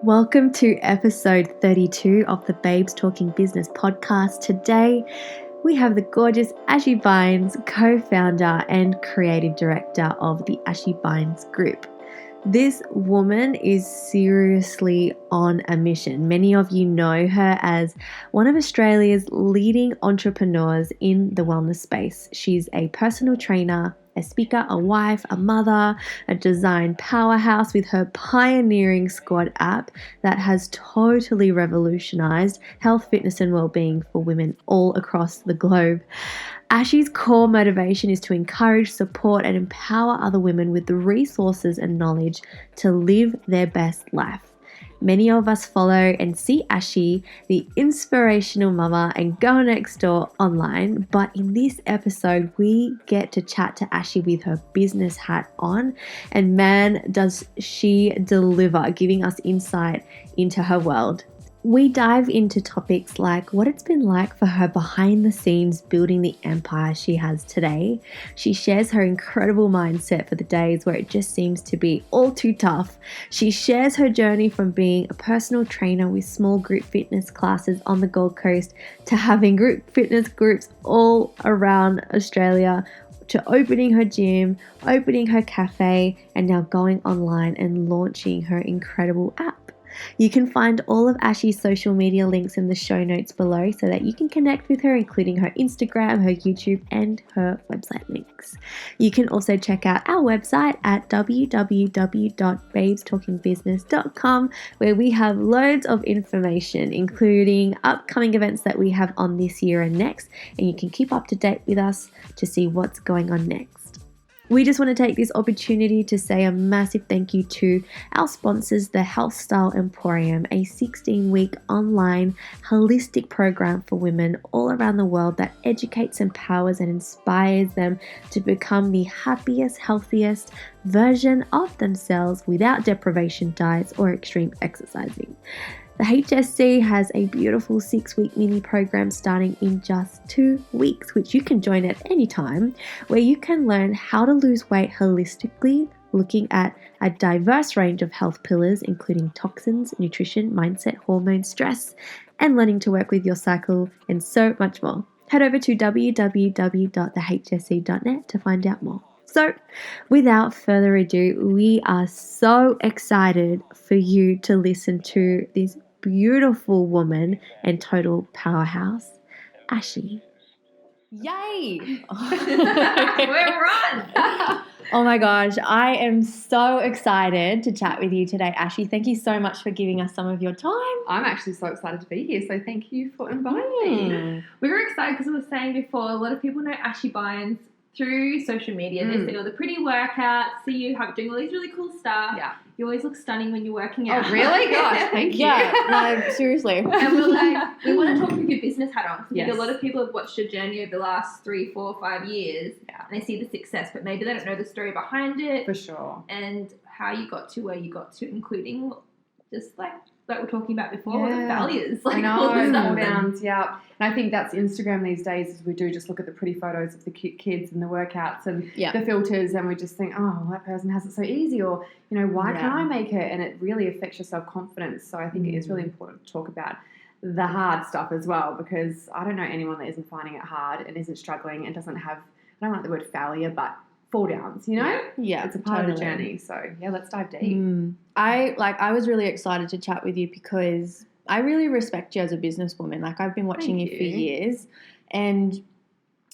Welcome to episode 32 of the Babes Talking Business podcast. Today, we have the gorgeous Ashy Bines, co-founder and creative director of the Ashy Bines Group. This woman is seriously on a mission. Many of you know her as one of Australia's leading entrepreneurs in the wellness space. She's a personal trainer, a speaker, a wife, a mother, a design powerhouse with her pioneering Squad app that has totally revolutionized health, fitness, and well-being for women all across the globe. Ashy's core motivation is to encourage, support, and empower other women with the resources and knowledge to live their best life. Many of us follow and see Ashy, the inspirational mama and girl next door online, but in this episode, we get to chat to Ashy with her business hat on, and man, does she deliver, giving us insight into her world. We dive into topics like what it's been like for her behind the scenes building the empire she has today. She shares her incredible mindset for the days where it just seems to be all too tough. She shares her journey from being a personal trainer with small group fitness classes on the Gold Coast to having group fitness groups all around Australia, to opening her gym, opening her cafe, and now going online and launching her incredible app. You can find all of Ashy's social media links in the show notes below so that you can connect with her, including her Instagram, her YouTube, and her website links. You can also check out our website at www.babestalkingbusiness.com, where we have loads of information, including upcoming events that we have on this year and next, and you can keep up to date with us to see what's going on next. We just want to take this opportunity to say a massive thank you to our sponsors, the Health Style Emporium, a 16-week online holistic program for women all around the world that educates, empowers, and inspires them to become the happiest, healthiest version of themselves without deprivation diets or extreme exercising. The HSC has a beautiful 6-week mini program starting in just 2 weeks, which you can join at any time, where you can learn how to lose weight holistically, looking at a diverse range of health pillars, including toxins, nutrition, mindset, hormones, stress, and learning to work with your cycle, and so much more. Head over to www.thehsc.net to find out more. So, without further ado, we are so excited for you to listen to this beautiful woman and total powerhouse, Ashy. Yay! We're on! Oh my gosh, I am so excited to chat with you today, Ashy. Thank you so much for giving us some of your time. I'm actually so excited to be here, so thank you for inviting me. We were excited because I was saying before, a lot of people know Ashy Bines through social media. They see all the pretty workouts, see you doing all these really cool stuff. Yeah. You always look stunning when you're working out. Oh, really? Gosh, thank you. Yeah, like, seriously. And we're like, we want to talk with your business hat on. Yes. A lot of people have watched your journey over the last 3, 4, 5 years, and they see the success, but maybe they don't know the story behind it. For sure. And how you got to where you got to, including just like we're talking about before, the values. Like, I know, all the stuff. bounds, yeah. And I think that's Instagram these days, is we do just look at the pretty photos of the kids and the workouts and the filters, and we just think, oh, well, that person has it so easy, or, you know, why can't I make it? And it really affects your self-confidence. So I think it is really important to talk about the hard stuff as well, because I don't know anyone that isn't finding it hard and isn't struggling and doesn't have, I don't like the word failure, but fall downs, you know? Yeah, it's a part of the journey. So yeah, let's dive deep. I was really excited to chat with you because I really respect you as a businesswoman. Like, I've been watching you for years, and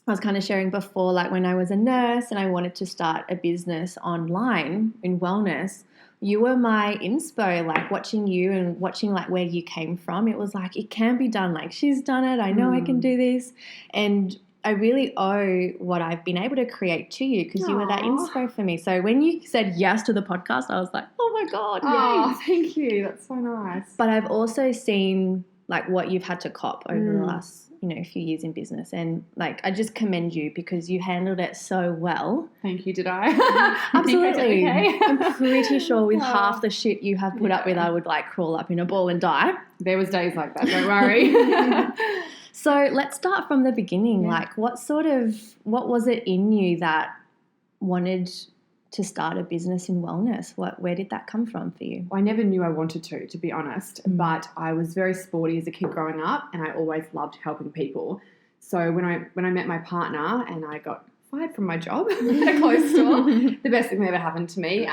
I was kind of sharing before, like when I was a nurse and I wanted to start a business online in wellness, you were my inspo, like watching you and watching like where you came from. It was like, it can be done. Like, she's done it. I know I can do this. And I really owe what I've been able to create to you, because you were that inspo for me. So when you said yes to the podcast, I was like, oh my God, yay. Thank you. That's so nice. But I've also seen like what you've had to cop over the last, few years in business. And like, I just commend you because you handled it so well. Thank you. Did I? Absolutely. Okay? I'm pretty sure with half the shit you have put up with, I would like crawl up in a ball and die. There was days like that. Don't worry. So let's start from the beginning. Like, what was it in you that wanted to start a business in wellness? Where did that come from for you? I never knew I wanted to be honest, but I was very sporty as a kid growing up, and I always loved helping people. So when I met my partner and I got fired from my job at a clothes store, the best thing that ever happened to me,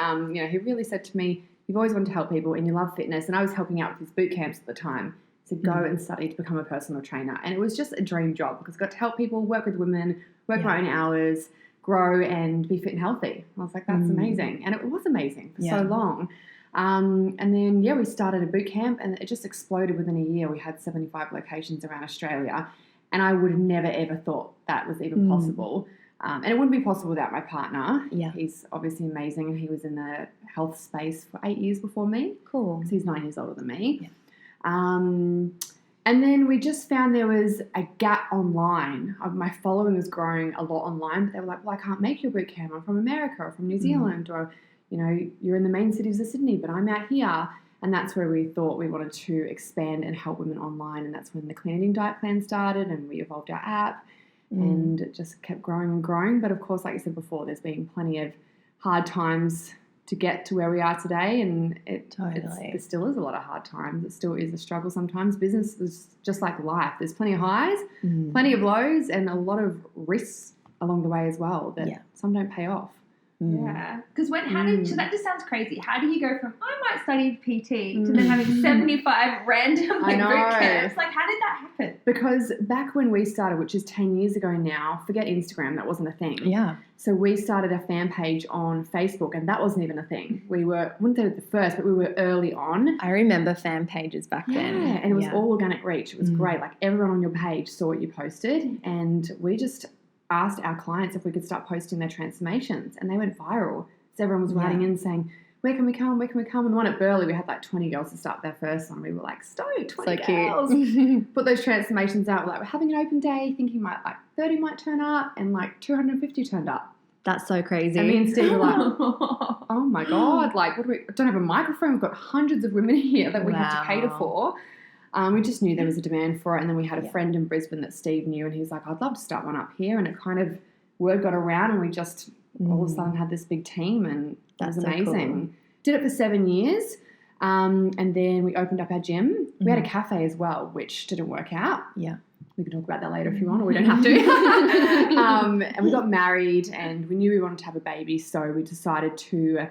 he really said to me, you've always wanted to help people and you love fitness. And I was helping out with his boot camps at the time. He said, go and study to become a personal trainer. And it was just a dream job because I got to help people, work with women, work my own hours, grow and be fit and healthy. I was like, that's amazing. And it was amazing for so long. And then, we started a boot camp and it just exploded within a year. We had 75 locations around Australia. And I would have never, ever thought that was even possible. And it wouldn't be possible without my partner. Yeah. He's obviously amazing, and he was in the health space for 8 years before me. Cool. Because he's 9 years older than me. Yeah. And then we just found there was a gap online. My following was growing a lot online, but they were like, well, I can't make your boot camp. I'm from America or from New Zealand, or, you're in the main cities of Sydney, but I'm out here. And that's where we thought we wanted to expand and help women online. And that's when the Clean Eating Diet Plan started, and we evolved our app and it just kept growing and growing. But of course, like you said before, there's been plenty of hard times to get to where we are today, and there still is a lot of hard times. It still is a struggle sometimes. Business is just like life. There's plenty of highs, plenty of lows, and a lot of risks along the way as well that some don't pay off. Yeah, because so that just sounds crazy. How do you go from I might study PT to then having 75 random boot camps? Like, how did that happen? Because back when we started, which is 10 years ago now, forget Instagram, that wasn't a thing. Yeah. So we started a fan page on Facebook, and that wasn't even a thing. We were, I wouldn't say the first, but we were early on. I remember fan pages back then. Yeah, and it was all organic reach. It was great. Like, everyone on your page saw what you posted, and we just asked our clients if we could start posting their transformations, and they went viral. So everyone was writing in saying, where can we come? Where can we come? And the one at Burleigh, we had like 20 girls to start their first one. We were like, stoked, 20 girls. Cute. Put those transformations out. We're like, we're having an open day, thinking like 30 might turn up, and like 250 turned up. That's so crazy. And me and Steve were like, oh my God, like, what do we don't have a microphone. We've got hundreds of women here that we have to cater for. We just knew there was a demand for it. And then we had a friend in Brisbane that Steve knew, and he was like, I'd love to start one up here. And it kind of, word got around, and we just all of a sudden had this big team, and that was amazing. Cool. Did it for 7 years. And then we opened up our gym. We had a cafe as well, which didn't work out. Yeah. We can talk about that later if you want, or we don't have to. And we got married, and we knew we wanted to have a baby. So we decided to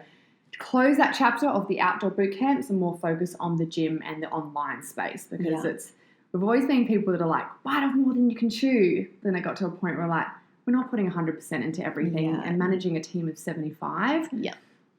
close that chapter of the outdoor boot camps and more focus on the gym and the online space, because we've always been people that are like, bite off more than you can chew. Then it got to a point where like, we're not putting 100% into everything, and managing a team of 75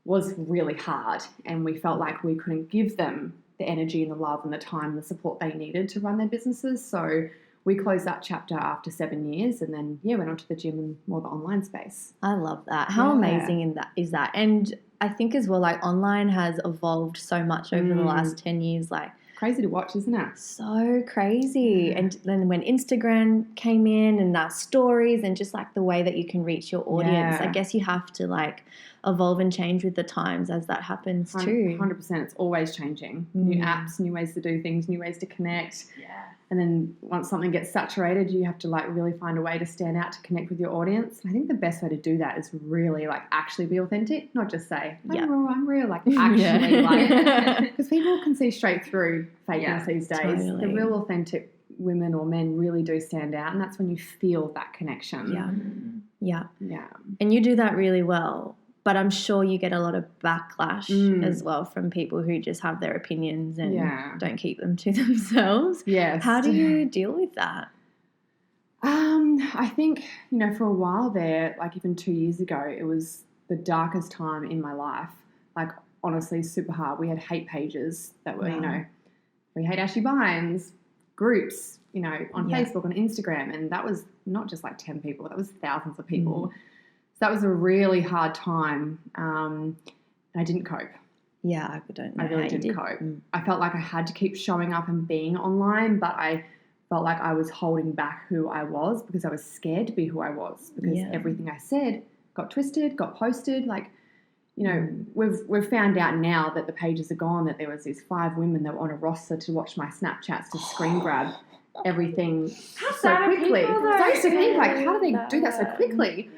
was really hard, and we felt like we couldn't give them the energy and the love and the time and the support they needed to run their businesses. So we closed that chapter after 7 years, and then went on to the gym and more the online space. I love that. How amazing is that? And I think as well, like, online has evolved so much over the last 10 years. Like, crazy to watch, isn't it? So crazy. Yeah. And then when Instagram came in, and that stories, and just like the way that you can reach your audience, I guess you have to like evolve and change with the times as that happens too. 100%. It's always changing. New apps, new ways to do things, new ways to connect. Yeah. And then once something gets saturated, you have to like really find a way to stand out, to connect with your audience. And I think the best way to do that is really like actually be authentic, not just say, I'm real, like actually like, because people can see straight through fakeness these days. Totally. The real authentic women or men really do stand out, and that's when you feel that connection. Yeah. And you do that really well. But I'm sure you get a lot of backlash as well from people who just have their opinions and don't keep them to themselves. Yes. How do you deal with that? I think, for a while there, like even 2 years ago, it was the darkest time in my life. Like, honestly, super hard. We had hate pages that were, we hate Ashy Bines groups, on Facebook, on Instagram. And that was not just like 10 people. That was thousands of people. That was a really hard time, and I didn't cope. Yeah, I don't know. I really didn't cope. I felt like I had to keep showing up and being online, but I felt like I was holding back who I was because I was scared to be who I was, because everything I said got twisted, got posted. Like, we've found out now that the pages are gone, that there was these 5 women that were on a roster to watch my Snapchats to screen grab everything so quickly. So to think, like, how do they do that so quickly?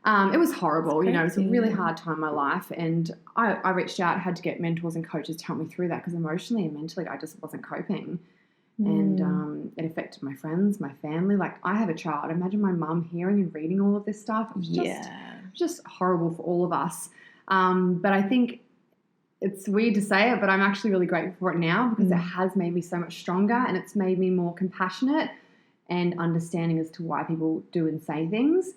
It was horrible. You know, it was a really hard time in my life. And I reached out, had to get mentors and coaches to help me through that because emotionally and mentally I just wasn't coping. And it affected my friends, my family. Like, I have a child. Imagine my mum hearing and reading all of this stuff. It was just horrible for all of us. But I think it's weird to say it, but I'm actually really grateful for it now because it has made me so much stronger and it's made me more compassionate and understanding as to why people do and say things.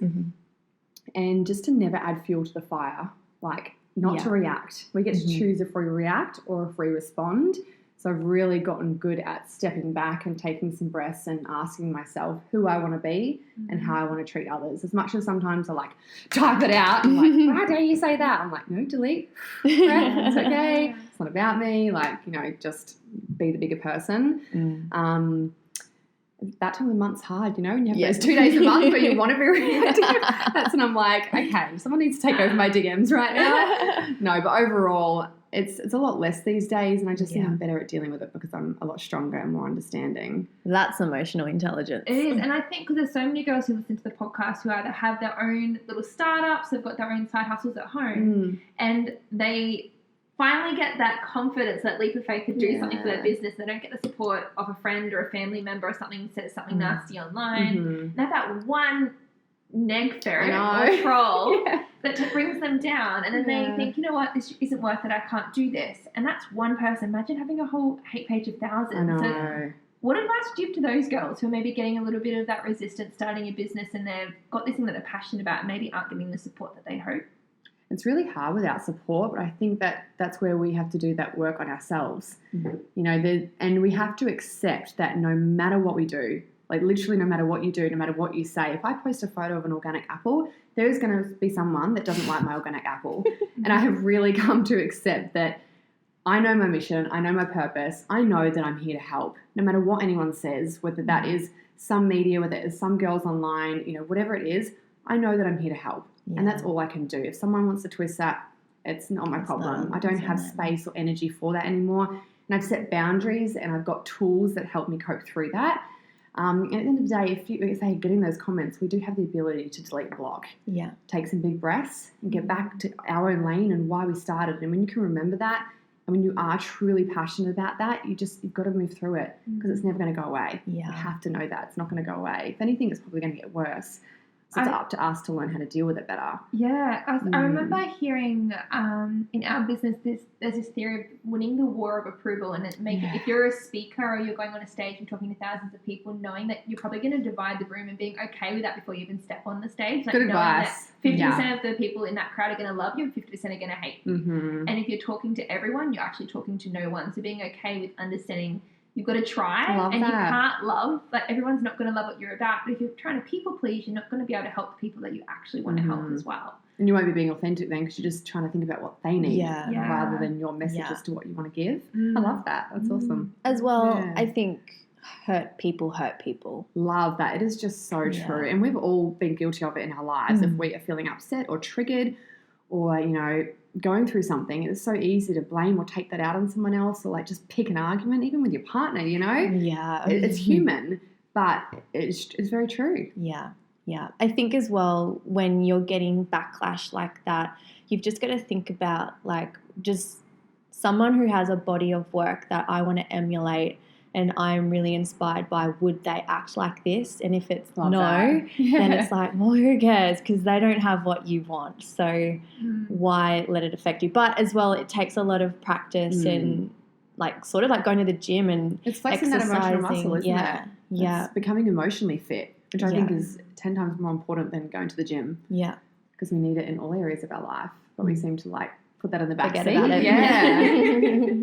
And just to never add fuel to the fire, like not to react. We get to choose if we react or if we respond. So I've really gotten good at stepping back and taking some breaths and asking myself who I want to be and how I want to treat others. As much as sometimes I like type it out and like, how dare you say that? I'm like, no, delete. It's okay. It's not about me. Like, you know, just be the bigger person. That time of the month's hard, you know, and you have those 2 days a month where you want to be reactive. That's when I'm like, okay, someone needs to take over my DMs right now. No, but overall, it's a lot less these days, and I just think I'm better at dealing with it because I'm a lot stronger and more understanding. That's emotional intelligence. It is, and I think because there's so many girls who listen to the podcast who either have their own little startups, they've got their own side hustles at home, and they finally get that confidence, that leap of faith to do something for their business. They don't get the support of a friend or a family member or something says something nasty online. And they have that one neg ferret or troll that brings them down, and then they think, you know what, this isn't worth it, I can't do this. And that's one person. Imagine having a whole hate page of thousands. So what advice would you give to those girls who are maybe getting a little bit of that resistance starting a business and they've got this thing that they're passionate about and maybe aren't getting the support that they hope? It's really hard without support, but I think that's where we have to do that work on ourselves. You know, and we have to accept that no matter what we do, like literally no matter what you do, no matter what you say, if I post a photo of an organic apple, there's going to be someone that doesn't like my organic apple. And I have really come to accept that I know my mission, I know my purpose, I know that I'm here to help. No matter what anyone says, whether that is some media, whether it's some girls online, you know, whatever it is, I know that I'm here to help. And that's all I can do. If someone wants to twist that, it's not my problem. I don't have space or energy for that anymore. And I've set boundaries and I've got tools that help me cope through that. And at the end of the day, if you say getting those comments, we do have the ability to delete and block. Take some big breaths and get back to our own lane and why we started. And when you can remember that, and when you are truly passionate about that, you've got to move through it because it's never going to go away. You have to know that it's not going to go away. If anything, it's probably going to get worse. So it's up to us to learn how to deal with it better. Yeah. I remember hearing in our business there's this theory of winning the war of approval, and if you're a speaker or you're going on a stage and talking to thousands of people, knowing that you're probably going to divide the room and being okay with that before you even step on the stage. Like, good advice. Knowing that 50% of the people in that crowd are going to love you and 50% are going to hate you. And if you're talking to everyone, you're actually talking to no one. So being okay with understanding you've got to try, and you can't love, like everyone's not going to love what you're about, but if you're trying to people please, you're not going to be able to help the people that you actually want to help as well. And you won't be being authentic then because you're just trying to think about what they need rather than your message as to what you want to give. I love that. That's awesome. As well, I think hurt people. Love that. It is just so true. And we've all been guilty of it in our lives. If we are feeling upset or triggered or, you know, going through something, it's so easy to blame or take that out on someone else or like just pick an argument, even with your partner, you know? It's human, but it's very true. I think as well, when you're getting backlash like that, you've just got to think about like just someone who has a body of work that I want to emulate and I'm really inspired by, would they act like this? And if it's then it's like, well, who cares? Because they don't have what you want. So why let it affect you? But as well, it takes a lot of practice and like sort of like going to the gym and it's flexing that emotional muscle, isn't it? It's becoming emotionally fit, which I think is 10 times more important than going to the gym. Because we need it in all areas of our life, but we seem to like put that in the back seat. About it.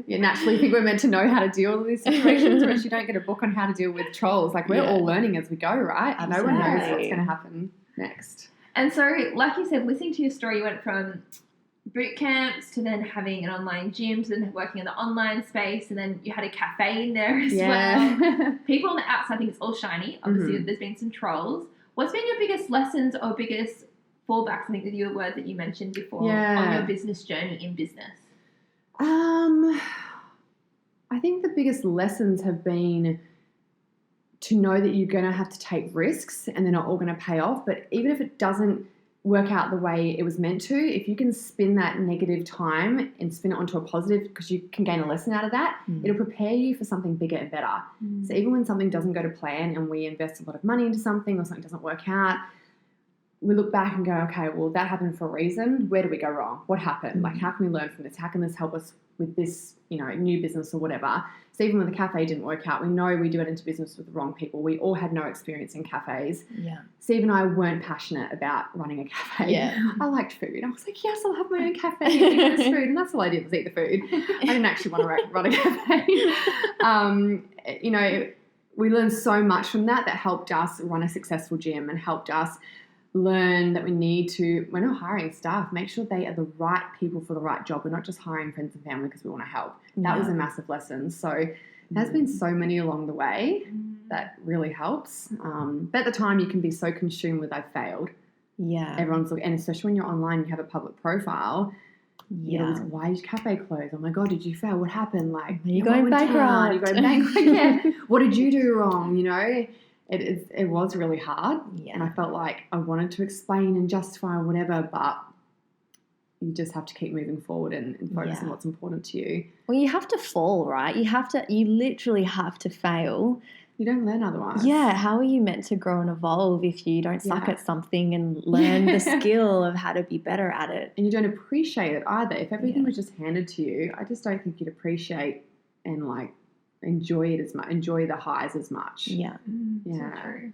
You naturally think we're meant to know how to deal with these situations, which you don't get a book on how to deal with trolls. Like we're all learning as we go, right? Absolutely. No one knows what's going to happen next. And so, like you said, listening to your story, you went from boot camps to then having an online gym to then working in the online space, and then you had a cafe in there as well. People on the outside think it's all shiny. Obviously, there's been some trolls. What's been your biggest lessons or biggest fallbacks, I think, with your word that you mentioned before on your business journey in business? I think the biggest lessons have been to know that you're going to have to take risks and they're not all going to pay off. But even if it doesn't work out the way it was meant to, if you can spin that negative time and spin it onto a positive, because you can gain a lesson out of that, it'll prepare you for something bigger and better. So even when something doesn't go to plan and we invest a lot of money into something or something doesn't work out, we look back and go, okay, well, that happened for a reason. Where did we go wrong? What happened? Like, how can we learn from this? How can this help us with this, new business or whatever? So even when the cafe didn't work out, we know we do it into business with the wrong people. We all had no experience in cafes. Yeah. Steve and I weren't passionate about running a cafe. Yeah. I liked food. I was like, yes, I'll have my own cafe and eat this food. And that's all I did was eat the food. I didn't actually want to run a cafe. We learned so much from that helped us run a successful gym and helped us learn that we need to, when we're hiring staff, make sure they are the right people for the right job. We're not just hiring friends and family because we want to help. That was a massive lesson. So there's been so many along the way that really helps. But at the time, you can be so consumed with I've failed. Yeah. Everyone's looking, and especially when you're online, you have a public profile. Yeah. Why did your cafe close? Oh my God, did you fail? What happened? Like, you're going bankrupt. You're going bankrupt. Yeah. What did you do wrong? It was really hard, and I felt like I wanted to explain and justify whatever, but you just have to keep moving forward and focus on what's important to you. Well, you have to fall, right? You literally have to fail. You don't learn otherwise. Yeah, how are you meant to grow and evolve if you don't suck at something and learn the skill of how to be better at it? And you don't appreciate it either. If everything was just handed to you, I just don't think you'd appreciate and enjoy it as much, enjoy the highs as much. Yeah. So true.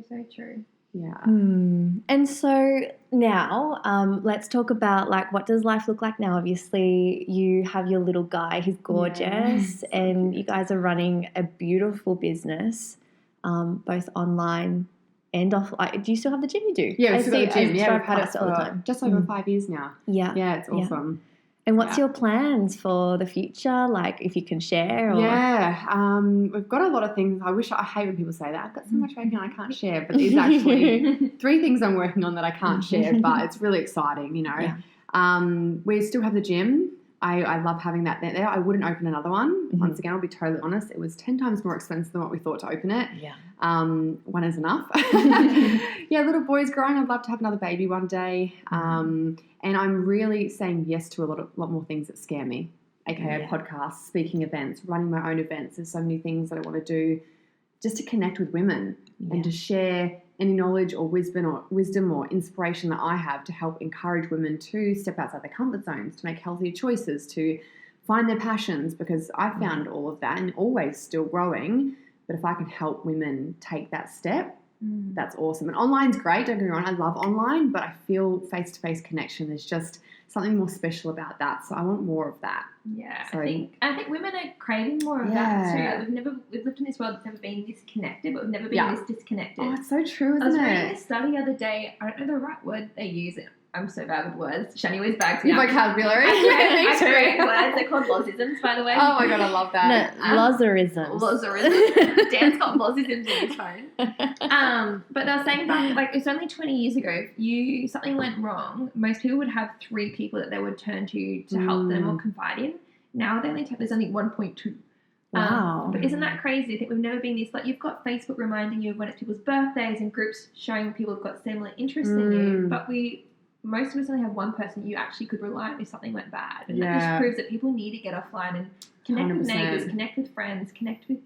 So true. Yeah. And so now let's talk about what does life look like now? Obviously you have your little guy, he's gorgeous, and you guys are running a beautiful business, both online and off. Do you still have the gym? You do? Yeah, we've still got the gym. Yeah, we've had it all the time. Just over 5 years now. Yeah. Yeah, it's awesome. And what's your plans for the future? If you can share? Or... Yeah, we've got a lot of things. I hate when people say that. I've got so much working on I can't share, but there's actually 3 things I'm working on that I can't share, but it's really exciting, Yeah. We still have the gym. I love having that there. I wouldn't open another one. Once again, I'll be totally honest. It was 10 times more expensive than what we thought to open it. Yeah. One is enough. Yeah, little boy's growing. I'd love to have another baby one day. And I'm really saying yes to a lot more things that scare me, aka podcasts, speaking events, running my own events. There's so many things that I want to do just to connect with women and to share any knowledge or wisdom or inspiration that I have to help encourage women to step outside their comfort zones, to make healthier choices, to find their passions, because I found all of that and always still growing. But if I can help women take that step, that's awesome. And online's great, don't get me wrong, I love online, but I feel face-to-face connection is just something more special about that. So I want more of that. Yeah, so, I think women are craving more of that too. We've lived in this world that's never been this connected, but we've never been this disconnected. Oh, it's so true, isn't it? I was reading a study the other day. I don't know the right word they use. I'm so bad with words. Shani always bags me up. Vocabulary. I create words. They're called lozisms, by the way. Oh my God, I love that. No, lozarisms. Lozarisms. Dan's got lozisms in his phone. But I was saying back, it's only 20 years ago. If something went wrong, most people would have 3 people that they would turn to help them or confide in. Now there's only 1.2. Wow. But isn't that crazy? I think we've never been this, you've got Facebook reminding you of when it's people's birthdays and groups showing people have got similar interests in you, but most of us only have one person you actually could rely on if something went bad. And that just proves that people need to get offline and connect 100%. With neighbours, connect with friends, connect with...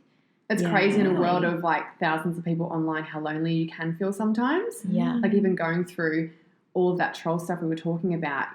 It's crazy in a world of thousands of people online how lonely you can feel sometimes. Yeah. Even going through all of that troll stuff we were talking about,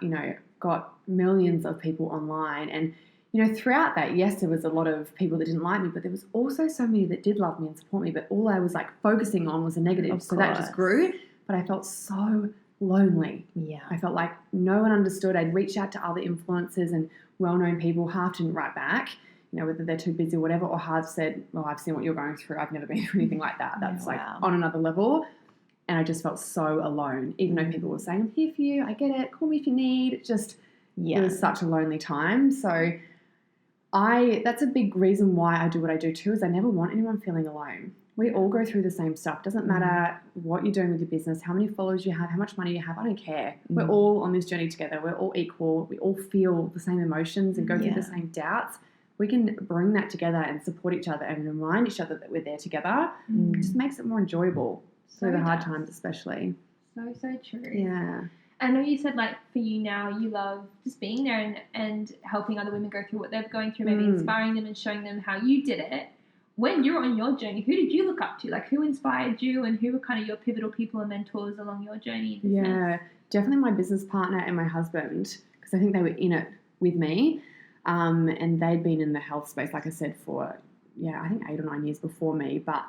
got millions of people online, and throughout that, yes, there was a lot of people that didn't like me, but there was also so many that did love me and support me, but all I was focusing on was a negative. So that just grew, but I felt so lonely. Yeah. I felt like no one understood. I'd reach out to other influencers and well-known people. Half didn't write back, whether they're too busy or whatever, or half said, well, I've seen what you're going through. I've never been through anything like that. That's on another level. And I just felt so alone, even though people were saying, I'm here for you. I get it. Call me if you need. It was such a lonely time. So that's a big reason why I do what I do too, is I never want anyone feeling alone. We all go through the same stuff. Doesn't matter what you're doing with your business, how many followers you have, how much money you have. I don't care. We're all on this journey together. We're all equal. We all feel the same emotions and go through the same doubts. We can bring that together and support each other and remind each other that we're there together. It just makes it more enjoyable through the hard times especially. So true. Yeah. I know you said, like, for you now, you love just being there and helping other women go through what they're going through, maybe inspiring them and showing them how you did it. When you're on your journey, who did you look up to? Like, who inspired you, and who were kind of your pivotal people and mentors along your journey in business? Yeah, definitely my business partner and my husband, because I think they were in it with me, and they'd been in the health space, like I said, for, I think 8 or 9 years before me, but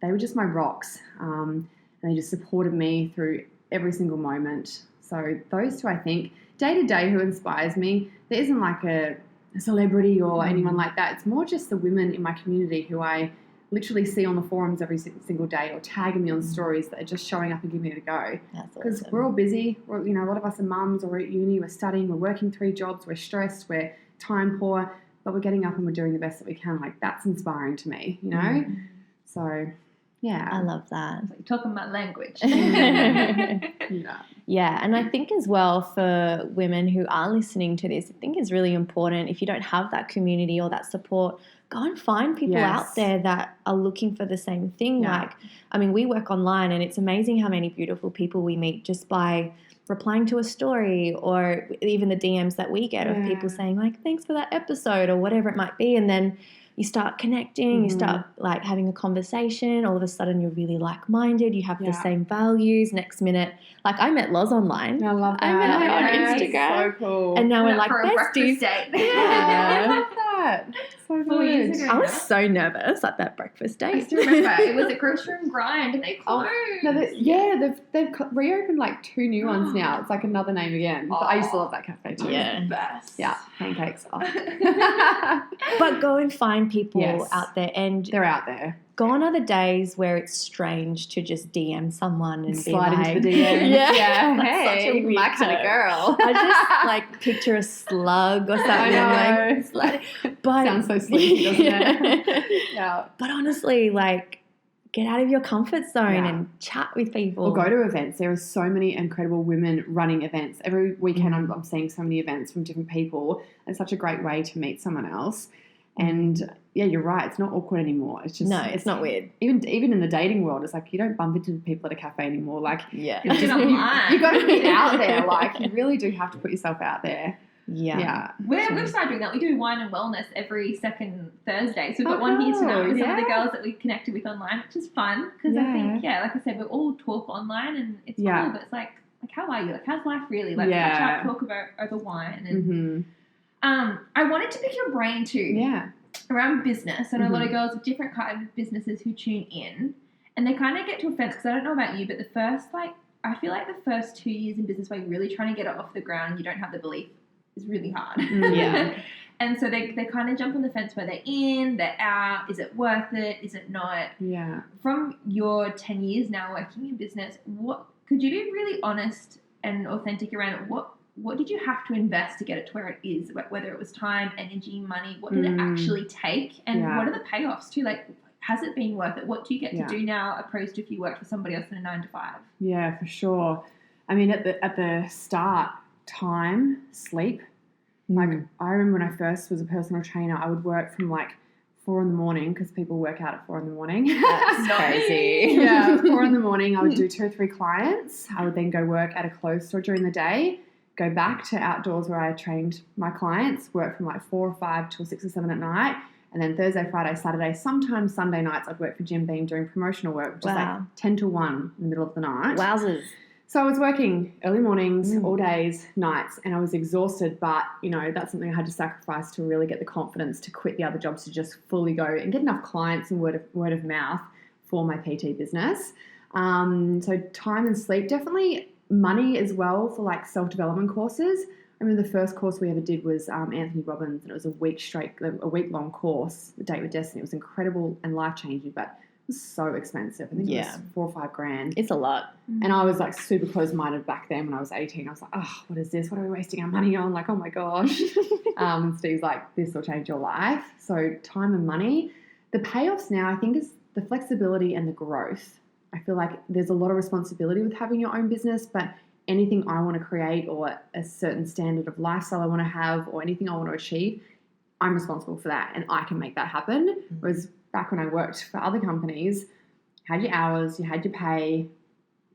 they were just my rocks, and they just supported me through every single moment. So those two, I think, day to day, who inspires me. There isn't like a celebrity or anyone like that. It's more just the women in my community who I literally see on the forums every single day, or tagging me on stories that are just showing up and giving it a go. Because we're all busy. We're, a lot of us are mums, or we're at uni, we're studying, we're working 3 jobs, we're stressed, we're time poor, but we're getting up and we're doing the best that we can. Like, that's inspiring to me, So, yeah. I love that. It's like talking my language. Yeah, and I think as well for women who are listening to this, I think it's really important, if you don't have that community or that support, go and find people out there that are looking for the same thing. Yeah. Like, I mean, we work online, and it's amazing how many beautiful people we meet just by replying to a story, or even the DMs that we get of people saying, like, thanks for that episode, or whatever it might be. And then you start connecting, you start like having a conversation, all of a sudden you're really like-minded, you have the same values. Next minute, like, I met Loz online. I love that. I met her on Instagram. So cool. And now we're like for a breakfast besties. date. I love that. So 4 years good. ago. I was so nervous at that breakfast I date. still remember it was a grocery and grind, and they closed. No, they've reopened like 2 new ones now. It's like another name again. But I used to love that cafe too. Yeah. Best. Yeah, pancakes. Oh. But go and find people out there, and they're out there. gone are the days where it's strange to just DM someone and slide be like, into the DM. Yeah, That's hey, such a weird my kind of term. girl. I just like picture a slug or something. I know. Like, slide. But Sounds so sleazy, doesn't it? Yeah. But honestly, like, get out of your comfort zone and chat with people. Or go to events. There are so many incredible women running events. Every weekend I'm seeing so many events from different people. It's such a great way to meet someone else. And yeah, you're right. It's not awkward anymore. It's just it's not weird. Even in the dating world, it's like you don't bump into people at a cafe anymore. Like Yeah. it's just, you got to be out there. Like you really do have to put yourself out there. Yeah. We've started doing that. We do wine and wellness every second Thursday. So we've got one here tonight with some of the girls that we connected with online, which is fun because I think, like I said, we all talk online and it's cool, but it's like how are you? Like, how's life really? Like, catch up, talk over wine. And I wanted to pick your brain too around business. And a lot of girls with different kind of businesses who tune in, and they kind of get to offense because I don't know about you, but I feel like the first 2 years in business where you're really trying to get it off the ground and you don't have the belief is really hard. And so they kind of jump on the fence where they're in, they're out. Is it worth it? Is it not? Yeah. From your 10 years now working in business, what could you be really honest and authentic around what did you have to invest to get it to where it is? Whether it was time, energy, money, what did it actually take? And what are the payoffs too? Like, has it been worth it? What do you get to do now opposed to if you worked for somebody else in a 9 to 5? Yeah, for sure. I mean, at the start, time, sleep. Like, I remember when I first was a personal trainer, I would work from like 4 a.m. because people work out at 4 a.m. That's crazy. 4 a.m. I would do 2 or 3 clients. I would then go work at a clothes store during the day, go back to outdoors where I trained my clients, work from like 4 or 5 till 6 or 7 at night. And then Thursday, Friday, Saturday, sometimes Sunday nights, I'd work for Jim Beam doing promotional work, which is like 10 to 1 in the middle of the night. Wowzers. So I was working early mornings, all days, nights, and I was exhausted. But, that's something I had to sacrifice to really get the confidence to quit the other jobs, to just fully go and get enough clients and word of mouth for my PT business. So time and sleep, definitely money as well for like self-development courses. I remember the first course we ever did was Anthony Robbins, and it was a week-long course, The Date with Destiny. It was incredible and life-changing, but it was so expensive. I think it was $4 or $5 grand. It's a lot. And I was like super close-minded back then when I was 18. I was like, oh, what is this? What are we wasting our money on? Like, oh my gosh. And Steve's like, this will change your life. So time and money. The payoffs now, I think, is the flexibility and the growth. I feel like there's a lot of responsibility with having your own business, but anything I want to create or a certain standard of lifestyle I want to have or anything I want to achieve, I'm responsible for that and I can make that happen. Whereas back when I worked for other companies, you had your hours, you had your pay,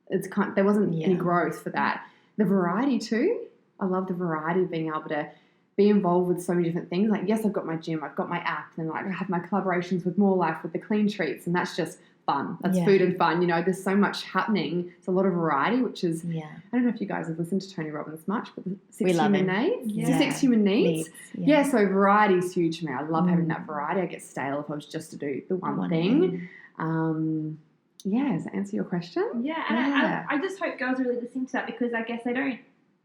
there wasn't any growth for that. The variety too. I love the variety of being able to be involved with so many different things. Like, yes, I've got my gym, I've got my app, and like I have my collaborations with More Life, with the clean treats, and that's just fun. That's food and fun. You know, there's so much happening. It's a lot of variety, which is, I don't know if you guys have listened to Tony Robbins much, but the six human needs. Yeah, so variety is huge for me. I love having that variety. I get stale if I was just to do the one thing. Does that answer your question? Yeah, and I just hope girls are really listening to that, because I guess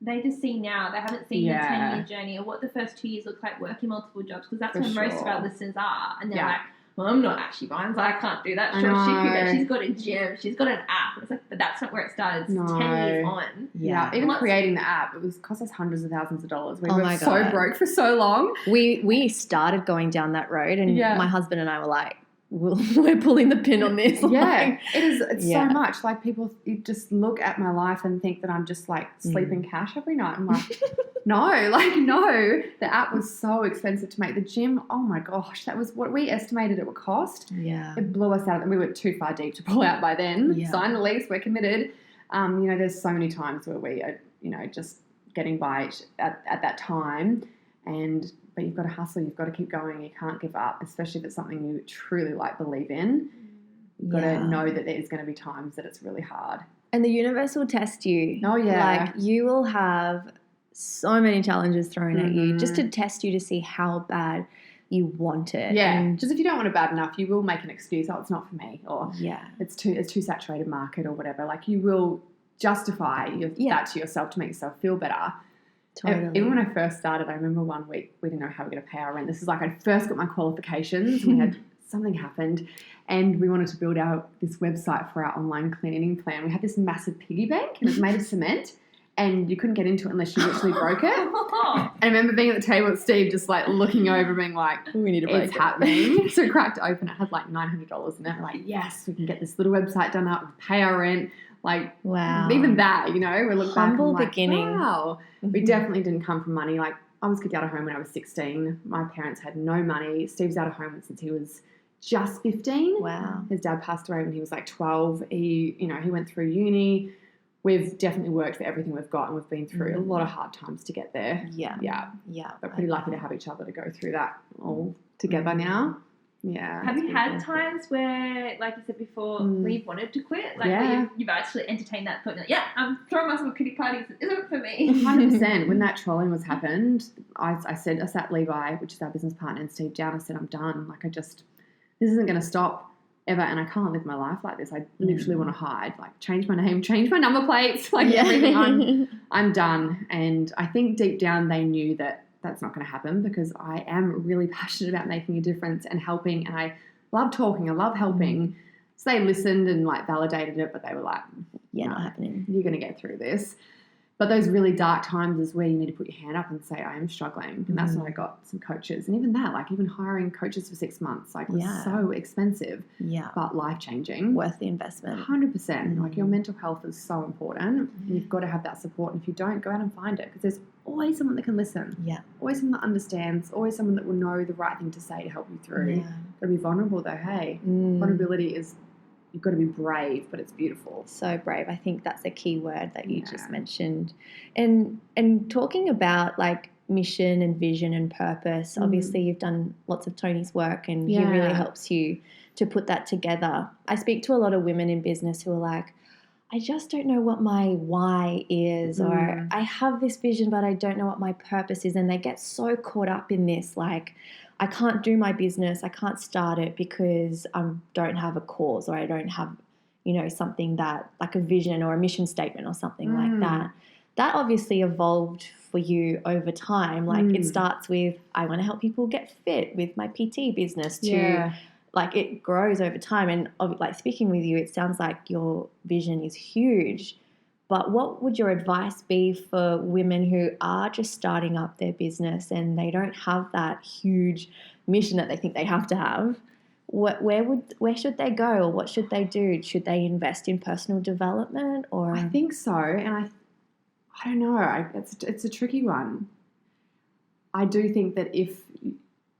they just see now, they haven't seen the 10-year journey or what the first 2 years look like working multiple jobs, because that's where most of our listeners are. And they're like, well, I'm not Ashy Bines, I can't do that. Sure, she could go. She's got a gym, she's got an app. It's like, but that's not where it started. It's 10 years on. Yeah. Even creating the app, it cost us hundreds of thousands of dollars. We were so broke for so long. We started going down that road, and my husband and I were like, we're pulling the pin on this. It is. It's so much. Like, people just look at my life and think that I'm just like sleeping cash every night. I'm like, no. The app was so expensive to make. The gym, oh my gosh, that was what we estimated it would cost. Yeah, it blew us out, and we were too far deep to pull out by then. Yeah. Sign the lease, we're committed. There's so many times where we are, just getting by at that time, but you've got to hustle, you've got to keep going, you can't give up, especially if it's something you truly believe in. You've got to know that there's going to be times that it's really hard. And the universe will test you. Oh, yeah. Like, you will have so many challenges thrown at you just to test you to see how bad you want it. Yeah, and just if you don't want it bad enough, you will make an excuse, it's not for me, or it's too saturated market or whatever. Like, you will justify that to yourself to make yourself feel better. Totally. Even when I first started, I remember one week we didn't know how we were going to pay our rent. This is like, I first got my qualifications. We had something happened, and we wanted to build this website for our online cleaning plan. We had this massive piggy bank, and it was made of cement, and you couldn't get into it unless you literally broke it. And I remember being at the table with Steve, just like looking over, being like, we need to break it's happening. So we cracked it open. It had like $900 in it. We're like, yes, we can get this little website done up, pay our rent. Like, wow. Even that, we look humble back and beginnings. Wow. We definitely didn't come from money. Like, I was kicked out of home when I was 16. My parents had no money. Steve's out of home since he was just 15. Wow. His dad passed away when he was like 12. He went through uni. We've definitely worked for everything we've got, and we've been through a lot of hard times to get there. Yeah. But pretty lucky to have each other to go through that all together now. Yeah. Have you had times where, like you said before, where you've wanted to quit? Like, where you've actually entertained that thought, like, I'm throwing myself kitty parties. It isn't for me. 100%. When that trolling was happened, I sat Levi, which is our business partner, and Steve down. I said, I'm done. Like, this isn't going to stop ever, and I can't live my life like this. I literally want to hide, like, change my name, change my number plates, like everything. I'm done. And I think deep down they knew that that's not going to happen, because I am really passionate about making a difference and helping, and I love talking, I love helping. So they listened and validated it, but they were like, not happening. You're going to get through this. But those really dark times is where you need to put your hand up and say, I am struggling. And that's when I got some coaches. And even that, even hiring coaches for 6 months, was so expensive. Yeah. But life-changing. Worth the investment. 100%. Your mental health is so important. And you've got to have that support. And if you don't, go out and find it. Because there's always someone that can listen. Yeah. Always someone that understands. Always someone that will know the right thing to say to help you through. Yeah. Got to be vulnerable, though. Hey, vulnerability is... You've got to be brave, but it's beautiful. So brave. I think that's a key word that you just mentioned. And talking about mission and vision and purpose, obviously you've done lots of Tony's work, and he really helps you to put that together. I speak to a lot of women in business who are like, I just don't know what my why is, or I have this vision, but I don't know what my purpose is. And they get so caught up in this, I can't do my business, I can't start it because I don't have a cause, or I don't have, something that, like a vision or a mission statement or something like that. That obviously evolved for you over time. It starts with, I want to help people get fit with my PT business, to it grows over time. And speaking with you, it sounds like your vision is huge. But what would your advice be for women who are just starting up their business and they don't have that huge mission that they think they have to have? Where should they go, or what should they do? Should they invest in personal development? Or I think so, and I don't know. It's a tricky one. I do think that if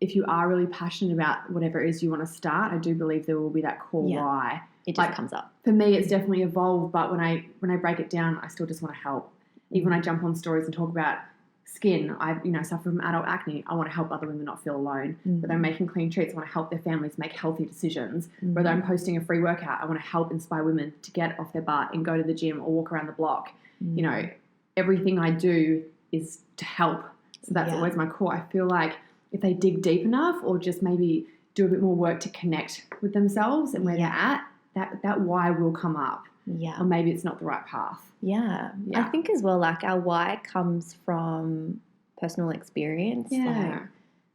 if you are really passionate about whatever it is you want to start, I do believe there will be that core why. It just comes up. For me, it's definitely evolved, but when I break it down, I still just want to help. Even when I jump on stories and talk about skin, I suffer from adult acne. I want to help other women not feel alone. Whether I'm making clean treats, I want to help their families make healthy decisions. Whether I'm posting a free workout, I want to help inspire women to get off their butt and go to the gym or walk around the block. Everything I do is to help. So that's always my core. I feel like if they dig deep enough or just maybe do a bit more work to connect with themselves and where they're at, that why will come up. Yeah. Or maybe it's not the right path. Yeah. I think as well, like our why comes from personal experience. Yeah. Like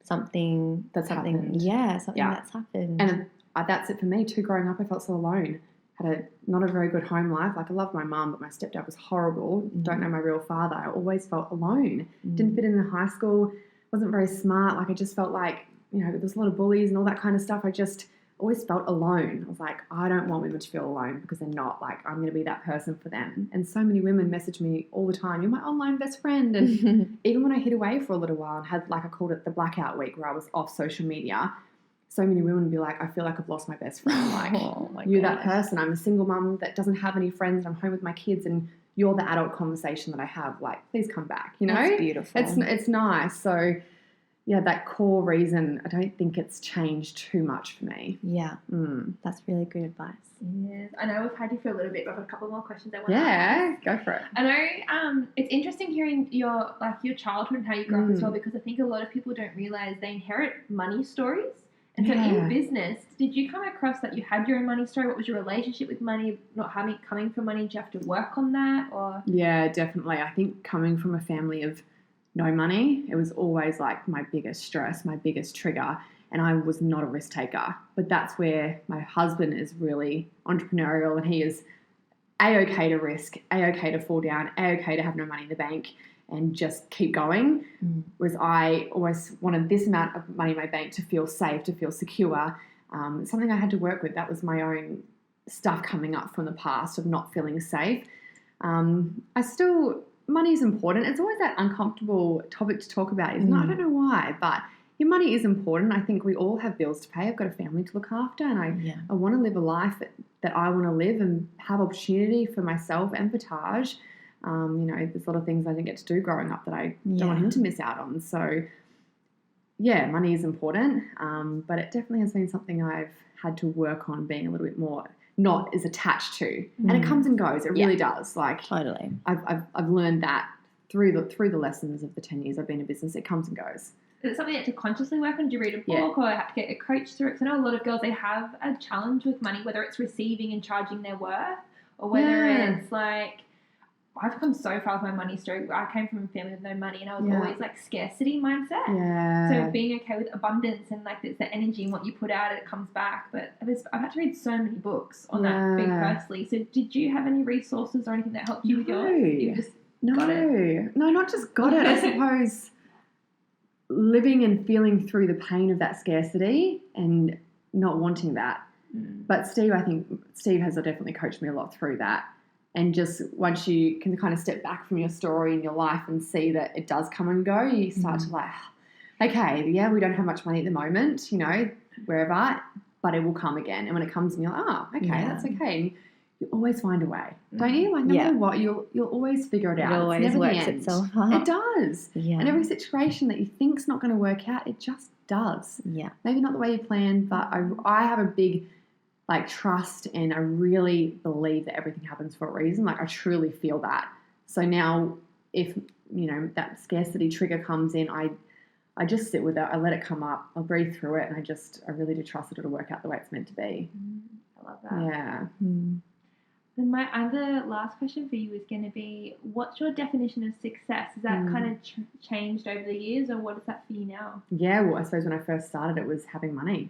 something that's happened. Yeah, something that's happened. And that's it for me too. Growing up, I felt so alone. Had not a very good home life. Like I loved my mum, but my stepdad was horrible. Don't know my real father. I always felt alone. Didn't fit in high school. Wasn't very smart. Like I just felt like, there's a lot of bullies and all that kind of stuff. I just always felt alone. I was like, I don't want women to feel alone because they're not. Like I'm going to be that person for them. And so many women message me all the time, you're my online best friend. And even when I hid away for a little while and had, like I called it the blackout week where I was off social media, so many women would be like, I feel like I've lost my best friend. Like, you're that person. I'm a single mum that doesn't have any friends and I'm home with my kids and you're the adult conversation that I have. Like, please come back, That's beautiful. It's nice. So, yeah, that core reason, I don't think it's changed too much for me. Yeah. That's really good advice. Yes. I know we've had you for a little bit, but I've got a couple more questions I want to ask. Go for it. I know it's interesting hearing your childhood and how you grew up as well, because I think a lot of people don't realise they inherit money stories. And so in business, did you come across that you had your own money story? What was your relationship with money, coming from money? Did you have to work on that? Or Yeah, definitely. I think coming from a family of no money, it was always like my biggest stress, my biggest trigger. And I was not a risk taker. But that's where my husband is really entrepreneurial and he is A-okay to risk, A-okay to fall down, A-okay to have no money in the bank and just keep going. Whereas I always wanted this amount of money in my bank to feel safe, to feel secure. Something I had to work with. That was my own stuff coming up from the past of not feeling safe. Money is important. It's always that uncomfortable topic to talk about, isn't it? I don't know why, but your money is important. I think we all have bills to pay. I've got a family to look after and I want to live a life that I want to live and have opportunity for myself and for Taj. There's a lot of things I didn't get to do growing up that I don't want him to miss out on. So, yeah, money is important, but it definitely has been something I've had to work on being a little bit more not as attached to. And it comes and goes. It really does. Like totally. I've learned that through the lessons of the 10 years I've been in business. It comes and goes. Is it something you had to consciously work on? Did you read a book or have to get a coach through it? Because I know a lot of girls, they have a challenge with money, whether it's receiving and charging their worth or whether it's like, I've come so far with my money story. I came from a family with no money and I was always like scarcity mindset. Yeah. So being okay with abundance and like it's the energy and what you put out, it comes back. But I've had to read so many books on that thing personally. So did you have any resources or anything that helped you with yours? You just got it? No, not just got it. I suppose living and feeling through the pain of that scarcity and not wanting that. But Steve has definitely coached me a lot through that. And just once you can kind of step back from your story and your life and see that it does come and go, you start to like, okay, yeah, we don't have much money at the moment, wherever, but it will come again. And when it comes, and you're like, oh, okay, that's okay. And you always find a way, don't you? Like no matter what, you'll always figure it out. It always works itself out. It does. Yeah. And every situation that you think's not going to work out, it just does. Yeah. Maybe not the way you planned, but I have a big trust, and I really believe that everything happens for a reason. Like I truly feel that. So now if, that scarcity trigger comes in, I just sit with it. I let it come up. I'll breathe through it. And I really do trust that it'll work out the way it's meant to be. I love that. Yeah. Then my other last question for you is going to be, what's your definition of success? Has that kind of changed over the years, or what is that for you now? Yeah, well, I suppose when I first started, it was having money.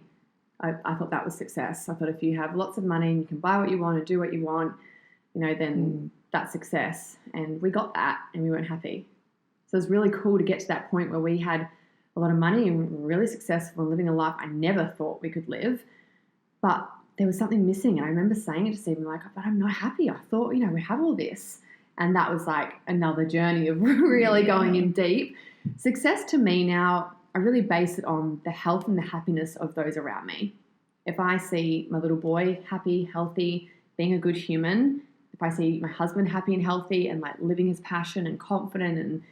I thought that was success. I thought if you have lots of money and you can buy what you want and do what you want, then that's success. And we got that and we weren't happy. So it was really cool to get to that point where we had a lot of money and were really successful and living a life I never thought we could live. But there was something missing. And I remember saying it to Stephen, but I'm not happy. I thought, we have all this. And that was like another journey of really going in deep. Success to me now, I really base it on the health and the happiness of those around me. If I see my little boy happy, healthy, being a good human, if I see my husband happy and healthy and like living his passion and confident and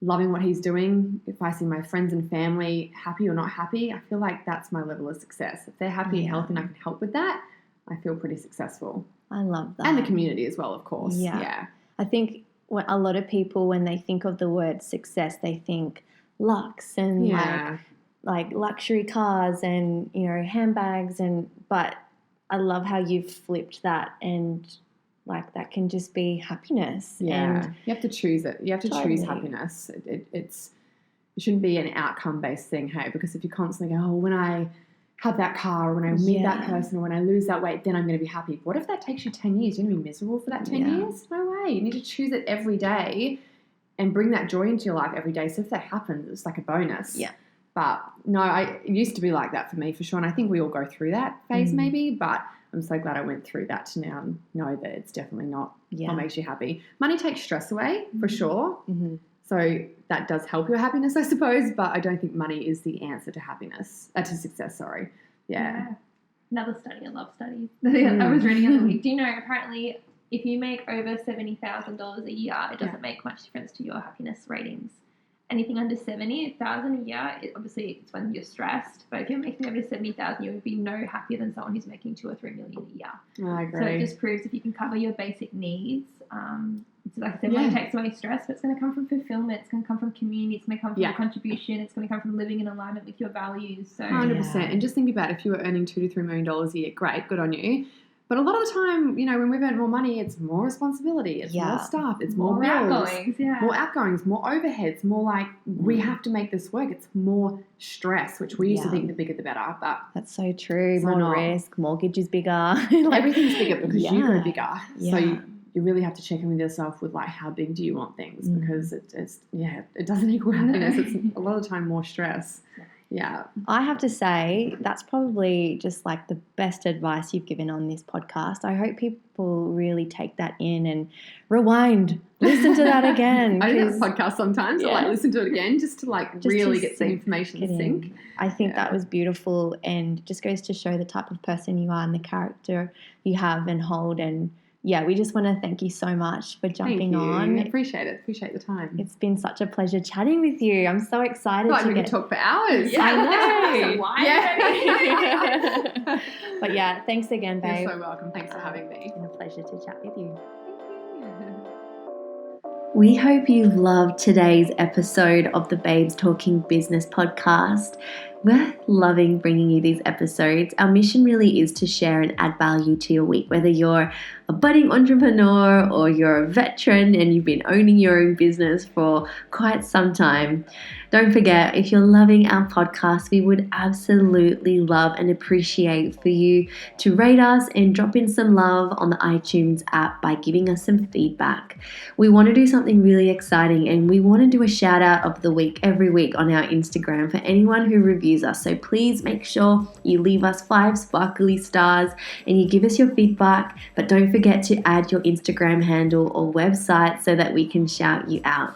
loving what he's doing, if I see my friends and family happy or not happy, I feel like that's my level of success. If they're happy and healthy and I can help with that, I feel pretty successful. I love that. And the community as well, of course. Yeah. I think a lot of people, when they think of the word success, they think luxe and like luxury cars and, you know, handbags, but I love how you've flipped that, and like that can just be happiness. Yeah. And you have to choose it. You have to choose happiness. It shouldn't be an outcome-based thing, hey, because if you constantly go, oh, when I have that car, or when I meet that person, or when I lose that weight, then I'm going to be happy. What if that takes you 10 years? You're going to be miserable for that 10 years? No way. You need to choose it every day and bring that joy into your life every day. So if that happens, it's like a bonus. Yeah. But no, it used to be like that for me, for sure. And I think we all go through that phase maybe, but I'm so glad I went through that to now know that it's definitely not what makes you happy. Money takes stress away, for sure. Mm-hmm. So that does help your happiness, I suppose, but I don't think money is the answer to happiness, to success, sorry. Yeah. Another study, I love studies. I was reading the other week. Do you know, apparently, if you make over $70,000 a year, it doesn't make much difference to your happiness ratings. Anything under $70,000 a year, obviously it's when you're stressed. But if you're making over $70,000, you would be no happier than someone who's making $2 or $3 million a year. I agree. So it just proves if you can cover your basic needs. So like I said, money takes away stress, but it's going to come from fulfillment. It's going to come from community. It's going to come from contribution. It's going to come from living in alignment with your values. So 100%. And just think about if you were earning $2 to $3 million a year, great, good on you. But a lot of the time, you know, when we've earned more money, it's more responsibility, it's more stuff, it's more bills, more outgoings, more overheads, more like we have to make this work. It's more stress, which we used to think the bigger the better. But that's so true. More risk, mortgage is bigger. Everything's bigger because you go bigger. So you really have to check in with yourself with like how big do you want things, because it doesn't equal happiness. It's a lot of the time more stress. Yeah. I have to say that's probably just like the best advice you've given on this podcast. I hope people really take that in and rewind, listen to that again. I do that podcast sometimes. I listen to it again just to really get the information to sink. I think that was beautiful, and just goes to show the type of person you are and the character you have and hold. And we just want to thank you so much for jumping on. I appreciate it. Appreciate the time. It's been such a pleasure chatting with you. I'm so excited. We could talk for hours. Yeah, I know. But thanks again, babe. You're so welcome. Thanks for having me. It's been a pleasure to chat with you. We hope you've loved today's episode of the Babes Talking Business podcast. We're loving bringing you these episodes. Our mission really is to share and add value to your week, whether you're a budding entrepreneur or you're a veteran and you've been owning your own business for quite some time. Don't forget, if you're loving our podcast, we would absolutely love and appreciate for you to rate us and drop in some love on the iTunes app by giving us some feedback. We want to do something really exciting, and we want to do a shout out of the week every week on our Instagram for anyone who reviews us. So please make sure you leave us 5 sparkly stars and you give us your feedback, but don't forget to add your Instagram handle or website so that we can shout you out.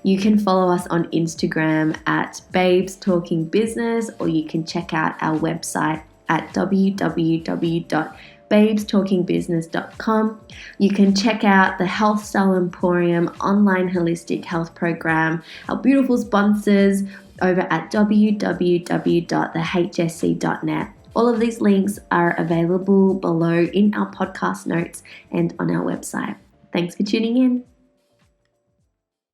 You can follow us on Instagram at Babes Talking Business, or you can check out our website at www.babestalkingbusiness.com. You can check out the Health Style Emporium online holistic health program, our beautiful sponsors over at www.thehsc.net. All of these links are available below in our podcast notes and on our website. Thanks for tuning in.